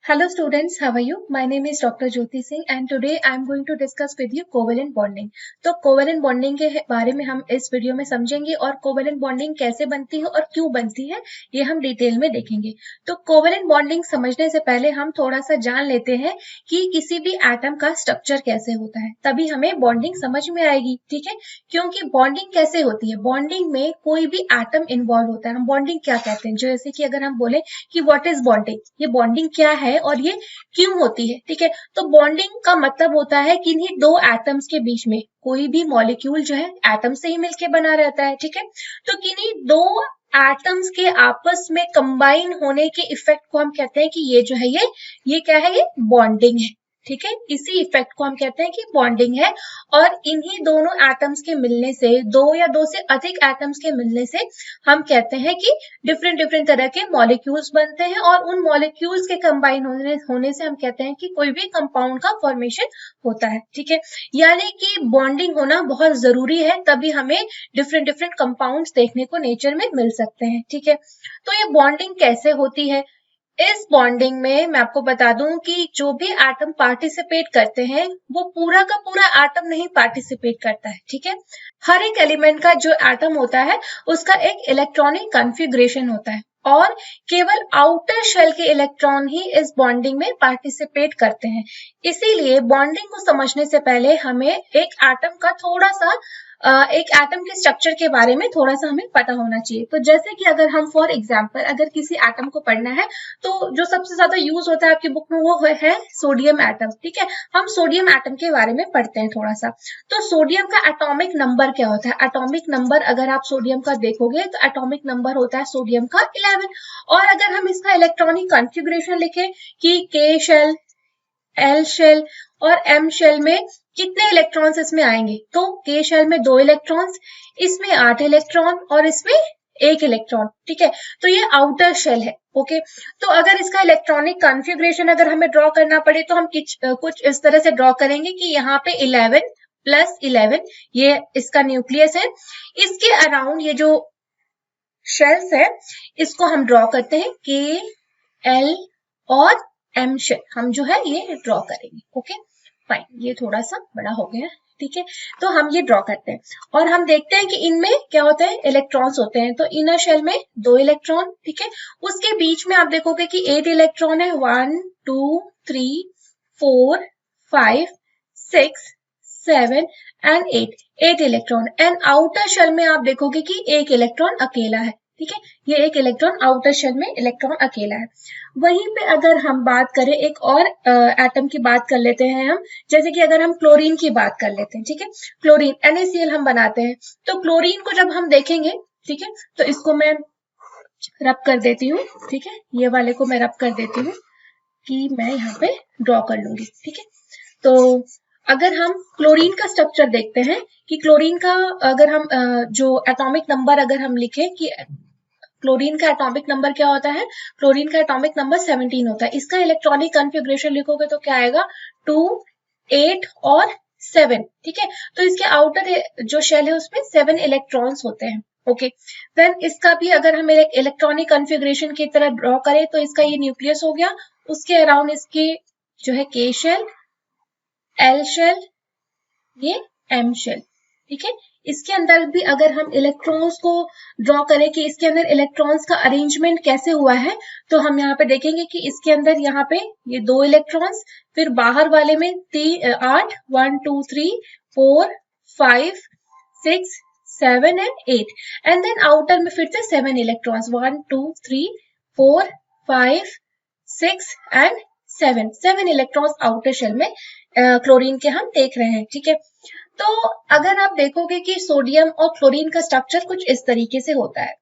Hello students, how are you? My name is Dr. Jyoti Singh and today I am going to discuss with you covalent bonding. तो covalent bonding के बारे में हम इस video में समझेंगे और covalent bonding कैसे बनती है और क्यों बनती है ये हम डिटेल में देखेंगे। तो covalent bonding समझने से पहले हम थोड़ा सा जान लेते हैं कि किसी भी एटम का स्ट्रक्चर कैसे होता है, तभी हमें बॉन्डिंग समझ में आएगी। ठीक है, क्योंकि बॉन्डिंग कैसे होती है, बॉन्डिंग में कोई भी एटम इन्वॉल्व होता है। हम बॉन्डिंग क्या कहते हैं, जैसे कि अगर हम बोले कि व्हाट इज बॉन्डिंग, ये बॉन्डिंग क्या है और ये क्यों होती है। ठीक है, तो बॉन्डिंग का मतलब होता है कि इन्हीं दो एटम्स के बीच में कोई भी मॉलिक्यूल जो है एटम से ही मिलके बना रहता है। ठीक है, तो किन्हीं दो एटम्स के आपस में कंबाइन होने के इफेक्ट को हम कहते हैं कि ये जो है ये क्या है, ये बॉन्डिंग है। ठीक है, इसी इफेक्ट को हम कहते हैं कि बॉन्डिंग है। और इन्हीं दोनों एटम्स के मिलने से, दो या दो से अधिक एटम्स के मिलने से हम कहते हैं कि डिफरेंट डिफरेंट तरह के मॉलिक्यूल्स बनते हैं और उन मॉलिक्यूल्स के कंबाइन होने से हम कहते हैं कि कोई भी कंपाउंड का फॉर्मेशन होता है। ठीक है, यानी कि बॉन्डिंग होना बहुत जरूरी है, तभी हमें डिफरेंट डिफरेंट कंपाउंड्स देखने को नेचर में मिल सकते हैं। ठीक है, तो ये बॉन्डिंग कैसे होती है, इस बॉन्डिंग में मैं आपको बता दूं कि जो भी एटम पार्टिसिपेट करते हैं वो पूरा का पूरा एटम नहीं पार्टिसिपेट करता है। ठीक है, हर एक एलिमेंट का जो एटम होता है उसका एक इलेक्ट्रॉनिक कॉन्फ़िगरेशन होता है और केवल आउटर शेल के इलेक्ट्रॉन ही इस बॉन्डिंग में पार्टिसिपेट करते हैं। इसीलिए बॉन्डिंग को समझने से पहले हमें एक एटम का थोड़ा सा एक एटम के स्ट्रक्चर के बारे में थोड़ा सा हमें पता होना चाहिए। तो जैसे कि अगर हम फॉर एग्जांपल अगर किसी एटम को पढ़ना है तो जो सबसे ज्यादा यूज होता है आपकी बुक में वो है सोडियम एटम। ठीक है, हम सोडियम एटम के बारे में पढ़ते हैं थोड़ा सा। तो सोडियम का एटॉमिक नंबर क्या होता है, एटॉमिक नंबर अगर आप सोडियम का देखोगे तो एटॉमिक नंबर होता है सोडियम का 11। और अगर हम इसका इलेक्ट्रॉनिक कॉन्फ़िगरेशन लिखें कि के शेल, एल शेल और एम शेल में कितने इलेक्ट्रॉन्स इसमें आएंगे, तो के शेल में 2 इलेक्ट्रॉन्स, इसमें 8 इलेक्ट्रॉन और इसमें 1 इलेक्ट्रॉन। ठीक है, तो ये आउटर शेल है। ओके, तो अगर इसका इलेक्ट्रॉनिक कॉन्फ़िगरेशन अगर हमें ड्रॉ करना पड़े तो हम कुछ इस तरह से ड्रॉ करेंगे कि यहाँ पे 11 प्लस 11 ये इसका न्यूक्लियस है। इसके अराउंड ये जो शेल्स है इसको हम ड्रॉ करते हैं के, एल और एम शेल हम जो है ये ड्रॉ करेंगे। ओके फाइन, ये थोड़ा सा बड़ा हो गया। ठीक है, तो हम ये ड्रॉ करते हैं और हम देखते हैं कि इनमें क्या होता है, इलेक्ट्रॉन्स होते हैं। तो इनर शेल में 2 इलेक्ट्रॉन, ठीक है, उसके बीच में आप देखोगे कि 8 इलेक्ट्रॉन है, 1 2 3 4 5 6 7 and 8 electron. And outer shell में आप देखोगे कि 1 इलेक्ट्रॉन अकेला है। ठीक है, ये 1 इलेक्ट्रॉन आउटर शेल में इलेक्ट्रॉन अकेला है। वहीं पे अगर हम बात करें एक और एटम की बात कर लेते हैं हम, जैसे कि अगर हम क्लोरीन की बात कर लेते हैं। ठीक है, क्लोरीन NaCl हम बनाते हैं, तो क्लोरीन को जब हम देखेंगे, ठीक है, तो इसको मैं रब कर देती हूँ। ठीक है, ये वाले को मैं रब कर देती हूँ कि मैं यहाँ पे ड्रॉ कर लूंगी। ठीक है, तो अगर हम क्लोरीन का स्ट्रक्चर देखते हैं कि क्लोरीन का अगर हम जो एटॉमिक नंबर अगर हम लिखें कि क्लोरीन का एटॉमिक नंबर क्या होता है, क्लोरीन का एटॉमिक नंबर 17 होता है। इसका इलेक्ट्रॉनिक कॉन्फ़िगरेशन लिखोगे तो क्या आएगा, 2 8 और 7। ठीक है, तो इसके आउटर जो शेल है उसमें 7 इलेक्ट्रॉन्स होते हैं। ओके, देन इसका भी अगर हम इलेक्ट्रॉनिक कॉन्फ़िगरेशन की तरह ड्रॉ करें तो इसका ये न्यूक्लियस हो गया, उसके अराउंड इसके जो है के शेल, एल शेल, ये एम शेल। ठीक है, इसके अंदर भी अगर हम इलेक्ट्रॉन्स को ड्रॉ करें कि इसके अंदर इलेक्ट्रॉन्स का अरेंजमेंट कैसे हुआ है, तो हम यहाँ पे देखेंगे कि इसके अंदर यहाँ पे ये 2 इलेक्ट्रॉन्स, फिर बाहर वाले में 8 1 2 3 4 5 6 7 एंड 8 एंड देन आउटर में फिर से 7 electrons, 1 2 3 4 5 6 and 7 electrons outer shell में क्लोरीन के हम देख रहे हैं। ठीक है, तो अगर आप देखोगे कि सोडियम और क्लोरीन का स्ट्रक्चर कुछ इस तरीके से होता है।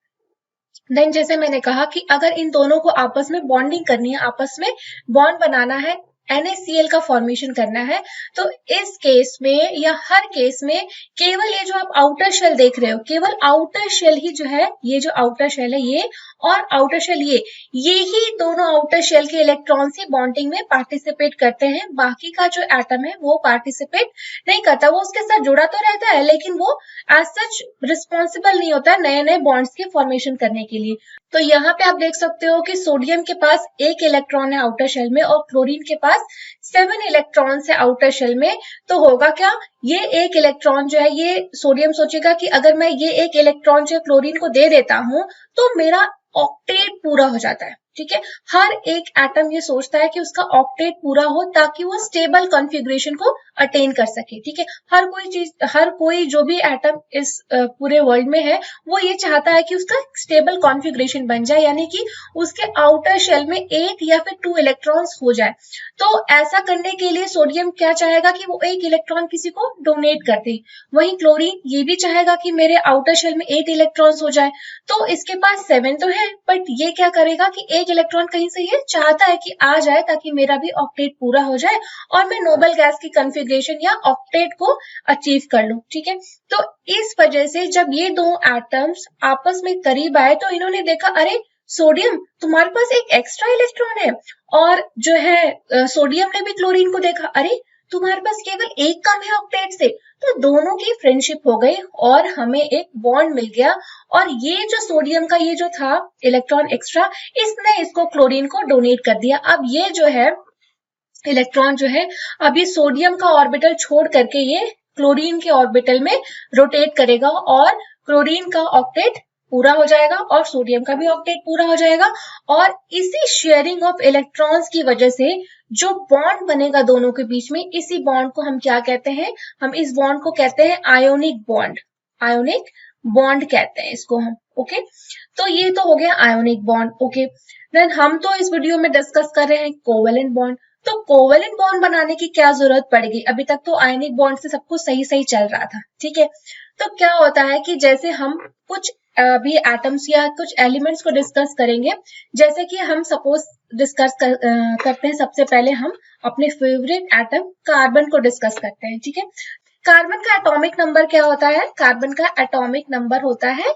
देन जैसे मैंने कहा कि अगर इन दोनों को आपस में बॉन्डिंग करनी है, आपस में बॉन्ड बनाना है, NaCl का फॉर्मेशन करना है। तो इस केस में या हर केस में केवल ये जो आप आउटर शेल देख रहे हो, केवल आउटर शेल ही जो है, ये जो आउटर शेल है ये और आउटर शेल ये ही दोनों आउटर शेल के इलेक्ट्रॉन्स ही बॉन्डिंग में पार्टिसिपेट करते हैं। बाकी का जो एटम है वो पार्टिसिपेट नहीं करता, वो उसके साथ जुड़ा तो रहता है लेकिन वो एज सच रिस्पॉन्सिबल नहीं होता नए नए बॉन्ड्स के फॉर्मेशन करने के लिए। तो यहाँ पे आप देख सकते हो कि सोडियम के पास 1 इलेक्ट्रॉन है आउटर शेल में और क्लोरीन के पास 7 इलेक्ट्रॉन्स है आउटर शेल में। तो होगा क्या, ये 1 इलेक्ट्रॉन जो है, ये सोडियम सोचेगा कि अगर मैं ये 1 इलेक्ट्रॉन जो है क्लोरीन को दे देता हूं तो मेरा ऑक्टेट पूरा हो जाता है। ठीक है, हर एक एटम ये सोचता है कि उसका ऑक्टेट पूरा हो ताकि वो स्टेबल कॉन्फ़िगरेशन को अटेन कर सके। ठीक है, हर कोई जो भी एटम इस पूरे वर्ल्ड में है वो ये चाहता है कि उसका स्टेबल कॉन्फ़िगरेशन बन जाए, यानी कि उसके आउटर शेल में 1 या फिर 2 इलेक्ट्रॉन्स हो जाए। तो ऐसा करने के लिए सोडियम क्या चाहेगा कि वो 1 इलेक्ट्रॉन किसी को डोनेट कर दे। वहीं क्लोरीन ये भी चाहेगा कि मेरे आउटर शेल में 8 इलेक्ट्रॉन्स हो जाए। तो इसके पास 7 तो है, बट ये क्या करेगा कि 1 इलेक्ट्रॉन कहीं से ये चाहता है कि आ जाए ताकि मेरा भी ऑक्टेट पूरा हो जाए और मैं नोबल गैस की कॉन्फ़िगरेशन या ऑक्टेट को अचीव कर लूं। ठीक है, तो इस वजह से जब ये दो एटम्स आपस में करीब आए तो इन्होंने देखा, अरे सोडियम तुम्हारे पास एक एक्स्ट्रा इलेक्ट्रॉन है, और जो है सोडियम ने भी क्लोरीन को देखा, अरे तुम्हारे पास केवल 1 कम है ऑक्टेट से। तो दोनों की फ्रेंडशिप हो गई और हमें एक बॉन्ड मिल गया, और ये जो सोडियम का ये जो था इलेक्ट्रॉन एक्स्ट्रा, इसने इसको क्लोरीन को डोनेट कर दिया। अब ये जो है इलेक्ट्रॉन जो है, अब ये सोडियम का ऑर्बिटल छोड़ करके ये क्लोरीन के ऑर्बिटल में रोटेट करेगा और क्लोरीन का ऑक्टेट पूरा हो जाएगा और सोडियम का भी ऑक्टेट पूरा हो जाएगा। और इसी शेयरिंग ऑफ इलेक्ट्रॉन्स की वजह से जो बॉन्ड बनेगा दोनों के बीच में, इसी बॉन्ड को हम क्या कहते हैं, हम इस बॉन्ड को कहते हैं आयोनिक बॉन्ड। आयोनिक बॉन्ड कहते हैं इसको हम। ओके, तो ये तो हो गया आयोनिक बॉन्ड। ओके, देन हम तो इस वीडियो में डिस्कस कर रहे हैं कोवेलेंट बॉन्ड। तो कोवेलेंट बॉन्ड बनाने की क्या जरूरत पड़ेगी, अभी तक तो आयनिक बॉन्ड से सब कुछ सही सही चल रहा था। ठीक है, तो क्या होता है कि जैसे हम कुछ अभी एटम्स या कुछ एलिमेंट्स को डिस्कस करेंगे, जैसे कि हम सपोज डिस्कस करते हैं, सबसे पहले हम अपने फेवरेट एटम कार्बन को डिस्कस करते हैं। ठीक है, कार्बन का एटॉमिक नंबर क्या होता है, कार्बन का एटॉमिक नंबर होता है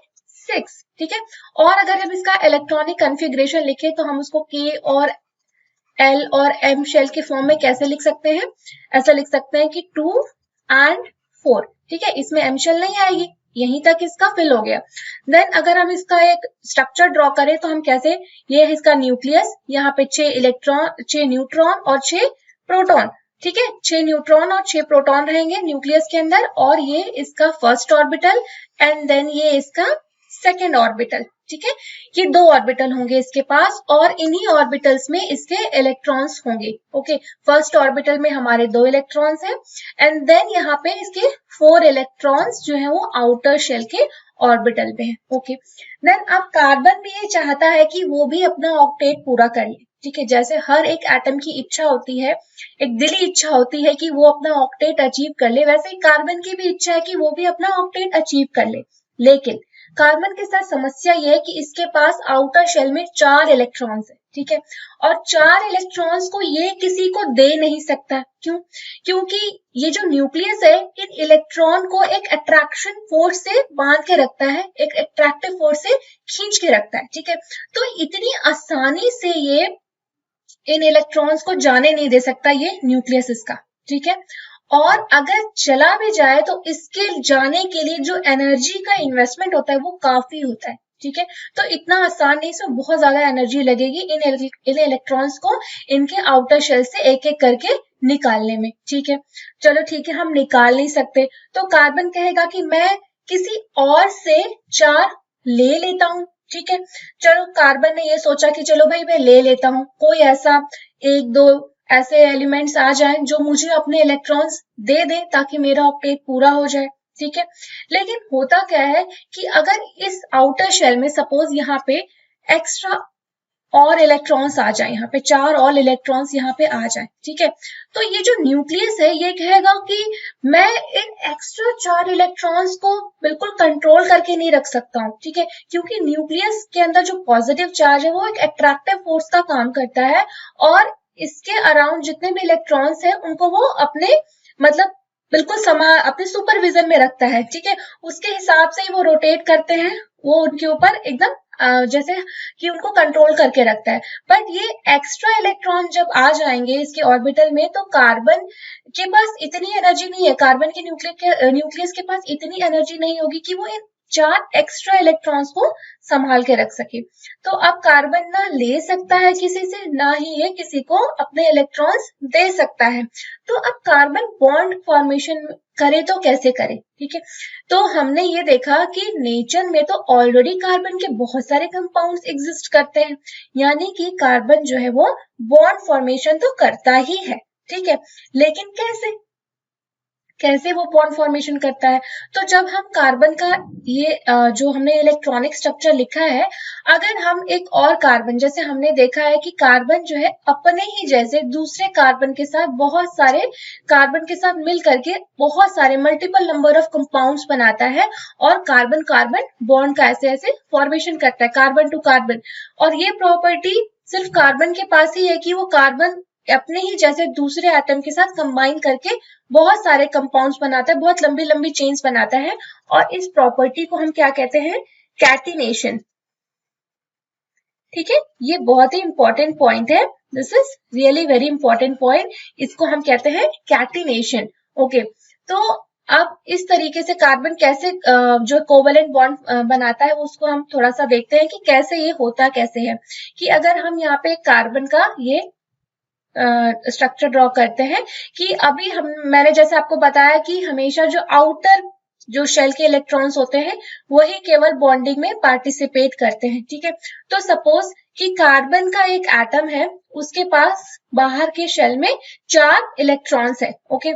6। ठीक है, और अगर हम इसका इलेक्ट्रॉनिक कॉन्फ़िगरेशन लिखें तो हम उसको K और L और M शेल के फॉर्म में कैसे लिख सकते हैं, ऐसा लिख सकते हैं कि 2 and 4। ठीक है, इसमें M शेल नहीं आएगी, यहीं तक इसका फिल हो गया। देन अगर हम इसका एक स्ट्रक्चर ड्रॉ करें तो हम कैसे, ये है इसका न्यूक्लियस, यहाँ पे 6 न्यूट्रॉन और 6 प्रोटॉन। ठीक है, 6 न्यूट्रॉन और 6 प्रोटॉन रहेंगे न्यूक्लियस के अंदर, और ये इसका फर्स्ट ऑर्बिटल एंड देन ये इसका सेकेंड ऑर्बिटल। ठीक है, ये 2 ऑर्बिटल होंगे इसके पास और इन्हीं ऑर्बिटल्स में इसके इलेक्ट्रॉन्स होंगे। ओके, फर्स्ट ऑर्बिटल में हमारे 2 इलेक्ट्रॉन्स हैं एंड देन यहाँ पे इसके 4 इलेक्ट्रॉन्स जो है वो आउटर शेल के ऑर्बिटल में है। ओके, देन अब कार्बन भी ये चाहता है कि वो भी अपना ऑक्टेट पूरा कर ले। ठीक है, जैसे हर एक एटम की इच्छा होती है, एक दिली इच्छा होती है कि वो अपना ऑक्टेट अचीव कर ले, वैसे ही कार्बन की भी इच्छा है कि वो भी अपना ऑक्टेट अचीव कर ले। लेकिन कार्बन के साथ समस्या ये है कि इसके पास आउटर शेल में 4 इलेक्ट्रॉन्स है। ठीक है, और 4 इलेक्ट्रॉन्स को ये किसी को दे नहीं सकता। क्यों? क्योंकि ये जो न्यूक्लियस है इन इलेक्ट्रॉन को एक अट्रैक्शन फोर्स से बांध के रखता है, एक अट्रैक्टिव फोर्स से खींच के रखता है। ठीक है, तो इतनी आसानी से ये इन इलेक्ट्रॉन्स को जाने नहीं दे सकता ये न्यूक्लियस इसका। ठीक है, और अगर चला भी जाए तो इसके जाने के लिए जो एनर्जी का इन्वेस्टमेंट होता है वो काफी होता है। ठीक है, तो इतना आसान नहीं, इसमें बहुत ज्यादा एनर्जी लगेगी इन इलेक्ट्रॉन्स को इनके आउटर शेल से एक एक करके निकालने में। ठीक है, चलो ठीक है, हम निकाल नहीं सकते तो कार्बन कहेगा कि मैं किसी और से 4 ले लेता हूं। ठीक है, चलो कार्बन ने ये सोचा कि चलो भाई मैं ले लेता हूं, कोई ऐसा 1-2 ऐसे एलिमेंट्स आ जाएं जो मुझे अपने इलेक्ट्रॉन्स दे दें ताकि मेरा ऑक्टेट पूरा हो जाए। ठीक है, लेकिन होता क्या है कि अगर इस आउटर शेल में सपोज यहाँ पे एक्स्ट्रा और इलेक्ट्रॉन्स आ जाए, यहाँ पे 4 और इलेक्ट्रॉन्स यहाँ पे आ जाए। ठीक है, तो ये जो न्यूक्लियस है ये कहेगा कि मैं इन एक्स्ट्रा 4 इलेक्ट्रॉन्स को बिल्कुल कंट्रोल करके नहीं रख सकता हूँ। ठीक है, क्योंकि न्यूक्लियस के अंदर जो पॉजिटिव चार्ज है वो एक अट्रैक्टिव फोर्स का काम करता है और इसके अराउंड जितने भी इलेक्ट्रॉन्स हैं उनको वो अपने मतलब बिल्कुल अपने सुपरविजन में रखता है, ठीक है। उसके हिसाब से ही वो रोटेट करते हैं, वो उनके ऊपर एकदम जैसे कि उनको कंट्रोल करके रखता है। बट ये एक्स्ट्रा इलेक्ट्रॉन जब आ जाएंगे इसके ऑर्बिटल में तो कार्बन के पास इतनी एनर्जी नहीं है, कार्बन के न्यूक्लियस के पास इतनी एनर्जी नहीं होगी कि वो इन 4 एक्स्ट्रा इलेक्ट्रॉन्स को संभाल के रख सके। तो अब कार्बन ना ले सकता है किसी से, ना ही ये किसी को अपने इलेक्ट्रॉन्स दे सकता है। तो अब कार्बन बॉन्ड फॉर्मेशन करे तो कैसे करे, ठीक है। तो हमने ये देखा कि नेचर में तो ऑलरेडी कार्बन के बहुत सारे कंपाउंड्स एग्जिस्ट करते हैं, यानी कि कार्बन जो है वो बॉन्ड फॉर्मेशन तो करता ही है, ठीक है। लेकिन कैसे वो बॉन्ड फॉर्मेशन करता है? तो जब हम कार्बन का ये जो हमने इलेक्ट्रॉनिक स्ट्रक्चर लिखा है, अगर हम एक और कार्बन, जैसे हमने देखा है कि कार्बन जो है अपने ही जैसे दूसरे कार्बन के साथ बहुत सारे कार्बन के साथ मिल करके बहुत सारे मल्टीपल नंबर ऑफ कंपाउंड्स बनाता है और कार्बन कार्बन बॉन्ड का ऐसे ऐसे फॉर्मेशन करता है, कार्बन टू कार्बन। और ये प्रॉपर्टी सिर्फ कार्बन के पास ही है कि वो कार्बन अपने ही जैसे दूसरे एटम के साथ कंबाइन करके बहुत सारे कंपाउंड्स बनाता है, बहुत लंबी लंबी चेन्स बनाता है। और इस प्रॉपर्टी को हम क्या कहते हैं? कैटिनेशन, ठीक है। ये बहुत ही इंपॉर्टेंट पॉइंट है, this is really very important point, इसको हम कहते हैं कैटिनेशन। ओके, तो अब इस तरीके से कार्बन कैसे जो कोवेलेंट बॉन्ड बनाता है उसको हम थोड़ा सा देखते हैं कि कैसे ये होता कैसे है। कि अगर हम यहाँ पे कार्बन का ये स्ट्रक्चर ड्रॉ करते हैं कि अभी मैंने जैसे आपको बताया कि हमेशा जो आउटर जो शेल के इलेक्ट्रॉन्स होते हैं वही केवल बॉन्डिंग में पार्टिसिपेट करते हैं, ठीक है। तो सपोज कि कार्बन का एक एटम है, उसके पास बाहर के शेल में 4 इलेक्ट्रॉन्स है, ओके,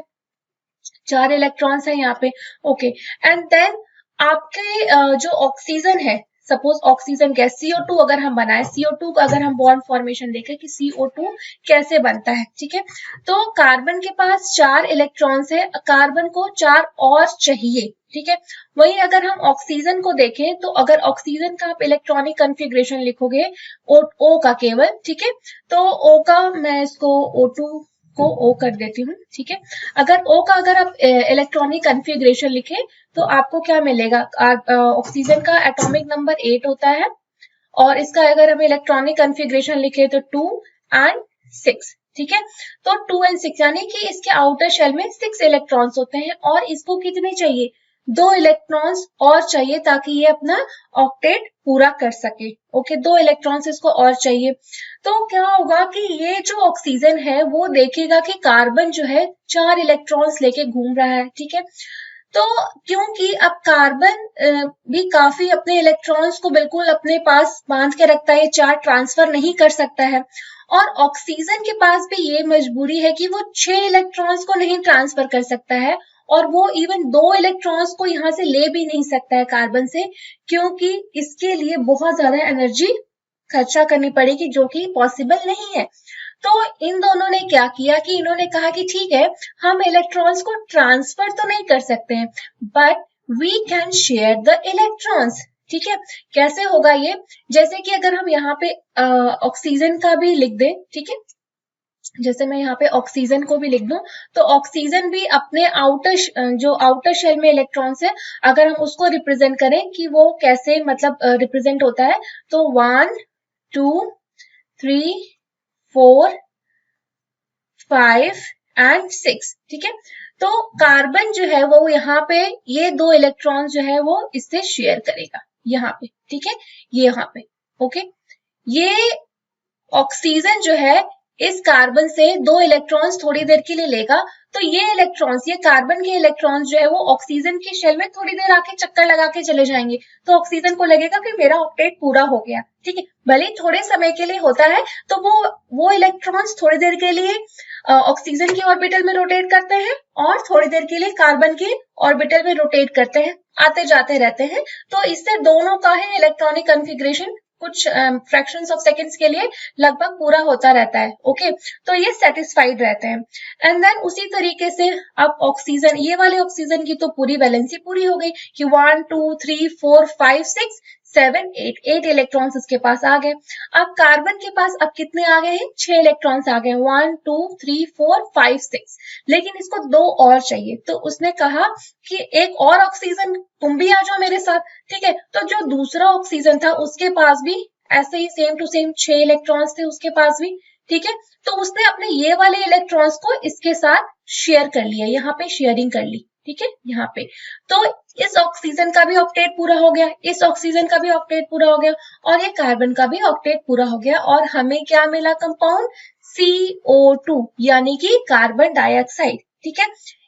4 इलेक्ट्रॉन्स है यहाँ पे, ओके। एंड देन आपके जो ऑक्सीजन है, सपोज ऑक्सीजन गैस CO2 अगर हम बनाए, CO2 का अगर हम बॉन्ड फॉर्मेशन देखें कि CO2 कैसे बनता है, ठीक है। तो कार्बन के पास 4 इलेक्ट्रॉन्स है, कार्बन को 4 और चाहिए, ठीक है। वही अगर हम ऑक्सीजन को देखें तो अगर ऑक्सीजन का आप इलेक्ट्रॉनिक कन्फिग्रेशन लिखोगे O का केवल, ठीक है, तो O का मैं इसको O2 को O कर देती हूँ, ठीक है। अगर O का अगर आप इलेक्ट्रॉनिक कन्फिग्रेशन लिखे तो आपको क्या मिलेगा? ऑक्सीजन का एटॉमिक नंबर 8 होता है और इसका अगर हम इलेक्ट्रॉनिक कन्फिग्रेशन लिखे तो 2 and 6, ठीक है। तो 2 and 6 यानी कि इसके आउटर शेल में 6 इलेक्ट्रॉन्स होते हैं और इसको कितने चाहिए? 2 इलेक्ट्रॉन्स और चाहिए ताकि ये अपना ऑक्टेट पूरा कर सके, ओके। 2 इलेक्ट्रॉन्स इसको और चाहिए। तो क्या होगा कि ये जो ऑक्सीजन है वो देखेगा कि कार्बन जो है 4 इलेक्ट्रॉन्स लेके घूम रहा है, ठीक है। तो क्योंकि अब कार्बन भी काफी अपने इलेक्ट्रॉन्स को बिल्कुल अपने पास बांध के रखता है, 4 ट्रांसफर नहीं कर सकता है। और ऑक्सीजन के पास भी ये मजबूरी है कि वो 6 इलेक्ट्रॉन्स को नहीं ट्रांसफर कर सकता है और वो इवन 2 इलेक्ट्रॉन्स को यहाँ से ले भी नहीं सकता है कार्बन से, क्योंकि इसके लिए बहुत ज्यादा एनर्जी खर्चा करनी पड़ेगी जो कि पॉसिबल नहीं है। तो इन दोनों ने क्या किया कि इन्होंने कहा कि ठीक है, हम इलेक्ट्रॉन्स को ट्रांसफर तो नहीं कर सकते हैं but we can share the electrons, ठीक है। कैसे होगा ये? जैसे कि अगर हम यहाँ पे ऑक्सीजन का भी लिख दें, ठीक है, जैसे मैं यहाँ पे ऑक्सीजन को भी लिख दूं तो ऑक्सीजन भी अपने जो आउटर शेल में इलेक्ट्रॉन्स है अगर हम उसको रिप्रेजेंट करें कि वो कैसे मतलब रिप्रेजेंट होता है तो 1 2 3 4 5 and 6, ठीक है। तो कार्बन जो है वो यहाँ पे ये 2 इलेक्ट्रॉन जो है वो इससे शेयर करेगा यहाँ पे, ठीक है, ये यहाँ पे, ओके। ये ऑक्सीजन जो है इस कार्बन से 2 इलेक्ट्रॉन्स थोड़ी देर के लिए लेगा, तो ये इलेक्ट्रॉन्स, ये कार्बन के इलेक्ट्रॉन्स जो है वो ऑक्सीजन के शेल में थोड़ी देर आके चक्कर लगा के चले जाएंगे, तो ऑक्सीजन को लगेगा कि मेरा ऑक्टेट पूरा हो गया, ठीक है। भले थोड़े समय के लिए होता है तो वो इलेक्ट्रॉन्स थोड़ी देर के लिए ऑक्सीजन के ऑर्बिटल में रोटेट करते हैं और थोड़ी देर के लिए कार्बन के ऑर्बिटल में रोटेट करते हैं, आते जाते रहते हैं। तो इससे दोनों का ही इलेक्ट्रॉनिक कन्फिग्रेशन कुछ फ्रैक्शंस ऑफ सेकंड्स के लिए लगभग पूरा होता रहता है, ओके। तो ये सेटिस्फाइड रहते हैं। एंड देन उसी तरीके से अब ऑक्सीजन, ये वाले ऑक्सीजन की तो पूरी वैलेंसी पूरी हो गई कि 1 2 3 4 5 6 7, 8 इलेक्ट्रॉन्स इसके पास आ गए। अब कार्बन के पास अब कितने आ गए हैं? 6 इलेक्ट्रॉन्स आ गए, 1 2 3 4 5 6। लेकिन इसको 2 और चाहिए, तो उसने कहा कि एक और ऑक्सीजन तुम भी आ जाओ मेरे साथ। ठीक है, तो जो दूसरा ऑक्सीजन था उसके पास भी ऐसे ही सेम टू सेम 6 इलेक्ट्रॉन्स थे उसके पास भी। ठीक है, तो उसने अपने ये वाले इलेक्ट्रॉन्स को इसके साथ शेयर कर लिया, यहाँ पे शेयरिंग कर ली। ठीक है, यहाँ पे तो इस ऑक्सीजन का भी ऑक्टेट पूरा हो गया, इस ऑक्सीजन का भी ऑक्टेट पूरा हो गया, और ये कार्बन का भी ऑक्टेट पूरा हो गया, और हमें क्या मिला? कंपाउंड CO2 यानी कि कार्बन डाइऑक्साइड। ठीक है,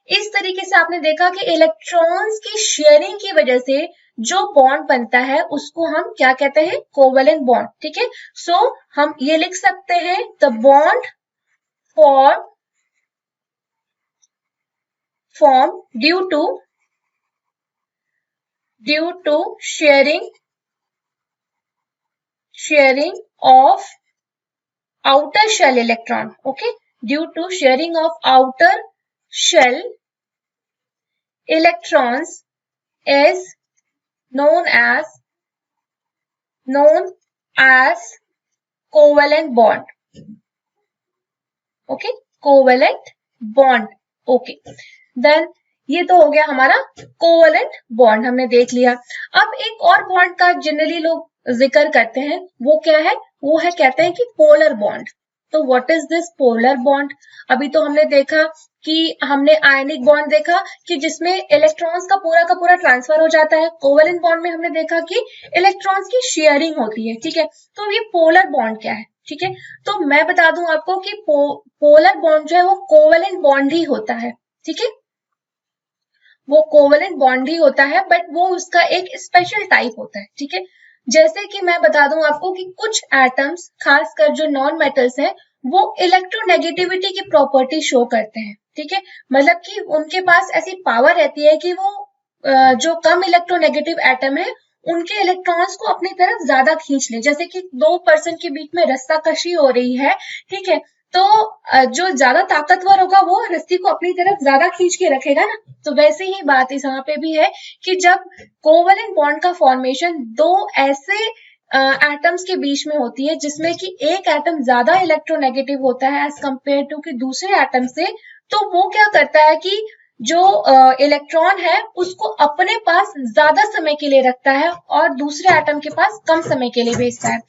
इस तरीके से आपने देखा कि इलेक्ट्रॉन्स की शेयरिंग की वजह से जो बॉन्ड बनता है उसको हम क्या कहते हैं? Covalent bond. ठीक है, सो हम ये लिख सकते हैं the bond form due to sharing of outer shell electron. Okay, due to sharing of outer shell electrons is known as covalent bond. Okay, covalent bond. Okay, then ये तो हो गया हमारा कोवेलेंट बॉन्ड, हमने देख लिया। अब एक और बॉन्ड का जनरली लोग जिक्र करते हैं, वो क्या है? वो है, कहते हैं कि पोलर बॉन्ड। तो what is this polar bond? अभी तो हमने देखा कि हमने आयनिक बॉन्ड देखा कि जिसमें इलेक्ट्रॉन्स का पूरा ट्रांसफर हो जाता है। कोवेलेंट बॉन्ड में हमने देखा कि इलेक्ट्रॉन्स की शेयरिंग होती है। ठीक है, तो ये पोलर बॉन्ड क्या है? ठीक है, तो मैं बता दूं आपको कि पोलर बॉन्ड जो है वो कोवेलेंट बॉन्ड ही होता है। ठीक है, वो कोवेलेंट बॉन्ड ही होता है, बट वो उसका एक स्पेशल टाइप होता है। ठीक है, जैसे कि मैं बता दूं आपको कि कुछ एटम्स, खासकर जो नॉन मेटल्स हैं, वो इलेक्ट्रोनेगेटिविटी की प्रॉपर्टी शो करते हैं। ठीक है, मतलब कि उनके पास ऐसी पावर रहती है कि वो जो कम इलेक्ट्रोनेगेटिव एटम है उनके इलेक्ट्रॉन्स को अपनी तरफ ज्यादा खींच ले। जैसे कि दो पर्सन के बीच में रस्साकशी हो रही है, ठीक है, तो जो ज्यादा ताकतवर होगा वो रस्सी को अपनी तरफ ज्यादा खींच के रखेगा ना। तो वैसे ही बात इस यहाँ पे भी है कि जब कोवेलेंट बॉन्ड का फॉर्मेशन दो ऐसे एटम्स के बीच में होती है जिसमें कि एक एटम ज्यादा इलेक्ट्रोनेगेटिव होता है एज कंपेयर टू कि दूसरे एटम से, तो वो क्या करता है कि जो इलेक्ट्रॉन है उसको अपने पास ज्यादा समय के लिए रखता है और दूसरे एटम के पास कम समय के लिए भेजता है।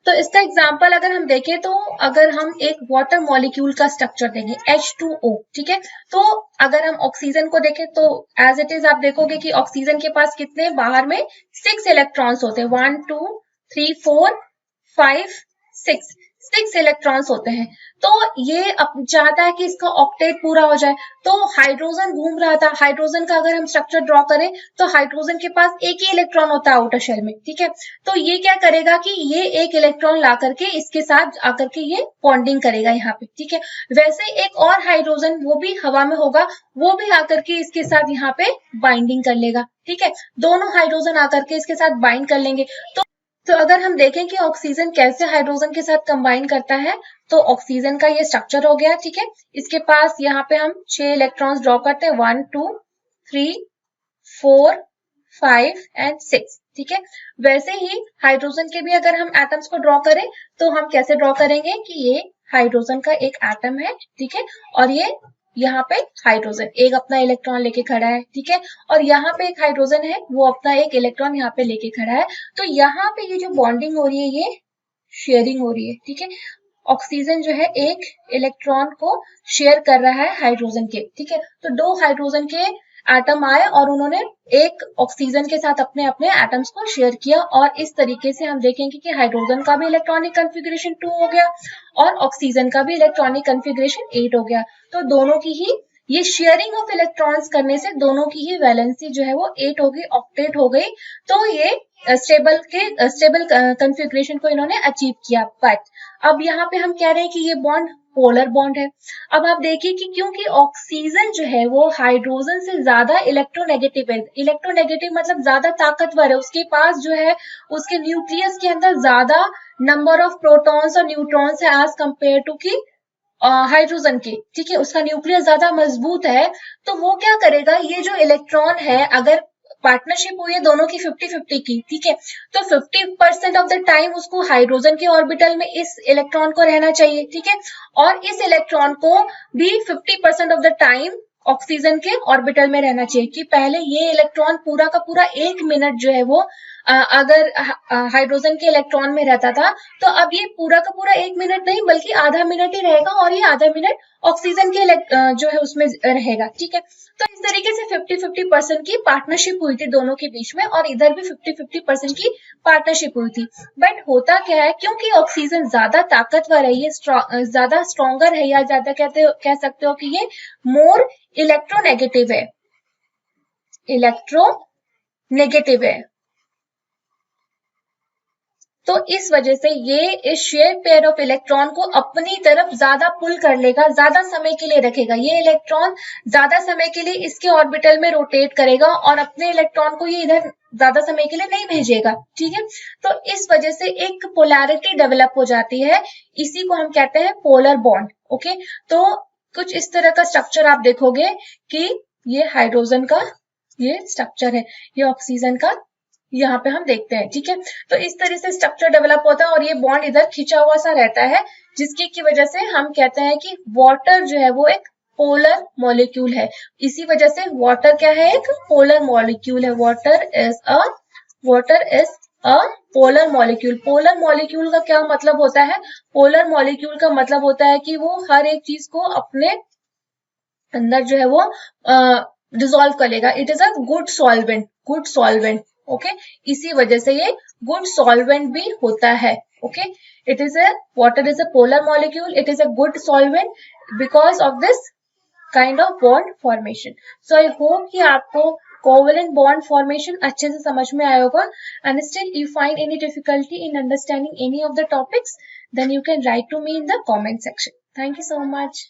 तो इसका एग्जांपल अगर हम देखें तो अगर हम एक वाटर मॉलिक्यूल का स्ट्रक्चर देंगे H2O, ठीक है, तो अगर हम ऑक्सीजन को देखें तो एज इट इज आप देखोगे कि ऑक्सीजन के पास कितने बाहर में 6 इलेक्ट्रॉन्स होते हैं, 1 2 3 4 5 6 इलेक्ट्रॉन्स होते हैं। तो ये अब चाहता है कि इसका ऑक्टेट पूरा हो जाए, तो हाइड्रोजन घूम रहा था। हाइड्रोजन का अगर हम स्ट्रक्चर ड्रॉ करें तो हाइड्रोजन के पास एक ही इलेक्ट्रॉन होता है आउटर शेल में, ठीक है, तो ये क्या करेगा कि ये एक इलेक्ट्रॉन ला करके इसके साथ आकर के ये बॉन्डिंग करेगा यहाँ पे, ठीक है। वैसे एक और हाइड्रोजन वो भी हवा में होगा, वो भी आकर के इसके साथ यहाँ पे बाइंडिंग कर लेगा, ठीक है, दोनों हाइड्रोजन आकर के इसके साथ बाइंड कर लेंगे। तो अगर हम देखें कि ऑक्सीजन कैसे हाइड्रोजन के साथ कंबाइन करता है, तो ऑक्सीजन का ये स्ट्रक्चर हो गया, ठीक है, इसके पास यहाँ पे हम 6 इलेक्ट्रॉन्स ड्रॉ करते हैं, 1 2 3 4 5 एंड 6, ठीक है। वैसे ही हाइड्रोजन के भी अगर हम एटम्स को ड्रॉ करें तो हम कैसे ड्रॉ करेंगे कि ये हाइड्रोजन का एक एटम है, ठीक है, और ये यहाँ पे हाइड्रोजन एक अपना इलेक्ट्रॉन लेके खड़ा है, ठीक है, और यहाँ पे एक हाइड्रोजन है वो अपना एक इलेक्ट्रॉन यहाँ पे लेके खड़ा है। तो यहाँ पे ये जो बॉन्डिंग हो रही है ये शेयरिंग हो रही है, ठीक है, ऑक्सीजन जो है एक इलेक्ट्रॉन को शेयर कर रहा है हाइड्रोजन के, ठीक है। तो दो हाइड्रोजन के एटम आए और उन्होंने एक ऑक्सीजन के साथ अपने अपने एटम्स को शेयर किया, और इस तरीके से हम देखेंगे कि हाइड्रोजन का भी इलेक्ट्रॉनिक कॉन्फ़िगरेशन 2 हो गया और ऑक्सीजन का भी इलेक्ट्रॉनिक कॉन्फ़िगरेशन 8 हो गया। तो दोनों की ही ये शेयरिंग ऑफ इलेक्ट्रॉन्स करने से दोनों की ही वैलेंसी जो है वो 8 हो गई, ऑक्टेट हो गई। तो ये स्टेबल कॉन्फ़िगरेशन को इन्होंने अचीव किया। बट अब यहाँ पे हम कह रहे हैं कि ये बॉन्ड पोलर बॉन्ड है। अब आप देखिए कि क्योंकि ऑक्सीजन जो है वो हाइड्रोजन से ज्यादा इलेक्ट्रोनेगेटिव है, इलेक्ट्रोनेगेटिव मतलब ज्यादा ताकतवर है, उसके पास जो है उसके न्यूक्लियस के अंदर ज्यादा नंबर ऑफ प्रोटॉन्स और न्यूट्रॉन्स है एज कंपेयर टू की हाइड्रोजन के, ठीक है, उसका न्यूक्लियस ज्यादा मजबूत है। तो वो क्या करेगा, ये जो इलेक्ट्रॉन है अगर पार्टनरशिप हुई है दोनों की 50-50 की, ठीक है। तो 50% ऑफ द टाइम उसको हाइड्रोजन के ऑर्बिटल में इस इलेक्ट्रॉन को रहना चाहिए, ठीक है, और इस इलेक्ट्रॉन को भी 50% ऑफ द टाइम ऑक्सीजन के ऑर्बिटल में रहना चाहिए। कि पहले ये इलेक्ट्रॉन पूरा का पूरा 1 मिनट जो है वो अगर हाइड्रोजन के इलेक्ट्रॉन में रहता था, तो अब ये पूरा का पूरा 1 मिनट नहीं बल्कि आधा मिनट ही रहेगा, और ये आधा मिनट ऑक्सीजन के जो है उसमें रहेगा, ठीक है। तो इस तरीके से 50-50% की पार्टनरशिप हुई थी दोनों के बीच में, और इधर भी 50-50% की पार्टनरशिप हुई थी। बट होता क्या है, क्योंकि ऑक्सीजन ज्यादा ताकतवर है, ये ज्यादा स्ट्रॉन्गर है, या ज्यादा कह सकते हो कि ये मोर इलेक्ट्रोनेगेटिव है, इलेक्ट्रोनेगेटिव है। तो इस वजह से ये इस शेयर पेयर ऑफ इलेक्ट्रॉन को अपनी तरफ ज्यादा पुल कर लेगा, ज्यादा समय के लिए रखेगा। ये इलेक्ट्रॉन ज्यादा समय के लिए इसके ऑर्बिटल में रोटेट करेगा और अपने इलेक्ट्रॉन को ये इधर ज्यादा समय के लिए नहीं भेजेगा, ठीक है। तो इस वजह से एक पोलैरिटी डेवलप हो जाती है, इसी को हम कहते हैं पोलर बॉन्ड, ओके। तो कुछ इस तरह का स्ट्रक्चर आप देखोगे कि ये हाइड्रोजन का ये स्ट्रक्चर है, ये ऑक्सीजन का यहाँ पे हम देखते हैं, ठीक है। तो इस तरह से स्ट्रक्चर डेवलप होता है और ये बॉन्ड इधर खिंचा हुआ सा रहता है, जिसकी की वजह से हम कहते हैं कि वाटर जो है वो एक पोलर मॉलिक्यूल है। इसी वजह से वाटर क्या है, एक पोलर मॉलिक्यूल है। Water is a polar molecule. Polar molecule का क्या मतलब होता है, पोलर मॉलिक्यूल का मतलब होता है कि वो हर एक चीज को अपने अंदर जो है वो डिसॉल्व कर लेगा। It is a good solvent, okay. इसी वजह से ये गुड सॉल्वेंट भी होता है, okay. Water is a polar molecule, it is a good solvent because of this kind of bond formation. So I hope कि आपको कोवेलेंट बॉन्ड फॉर्मेशन अच्छे से समझ में आया होगा। And still you find any difficulty in understanding any of the topics, then you can write to me in the comment section. Thank you so much.